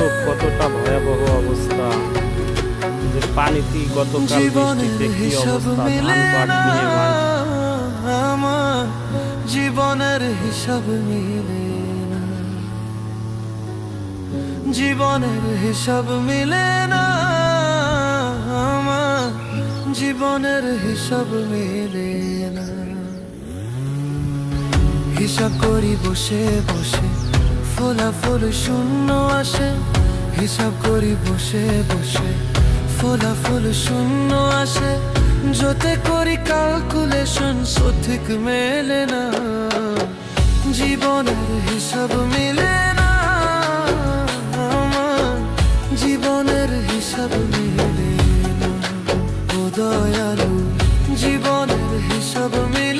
দর্শক, কতটা ভয়াবহ অবস্থা, যে পানিতে গতকাল বৃষ্টিতে কি অবস্থা, ধান পাট নিয়ে আমার জীবনের হিসাব মিলে না, জীবনের হিসাব মিলে না, আমার জীবনের হিসাব মিলে না। হিসাব করি বসে বসে, ফলাফল শূন্য আসে। হিসাব করি বসে বসে, ফলাফল শূন্য আসে। যতে করি ক্যালকুলেশন সঠিক মেলে না, জীবনের হিসাব মিলে না, আমার জীবনের হিসাব মিলে না। ও দয়ালু, জীবনের হিসাব মিলে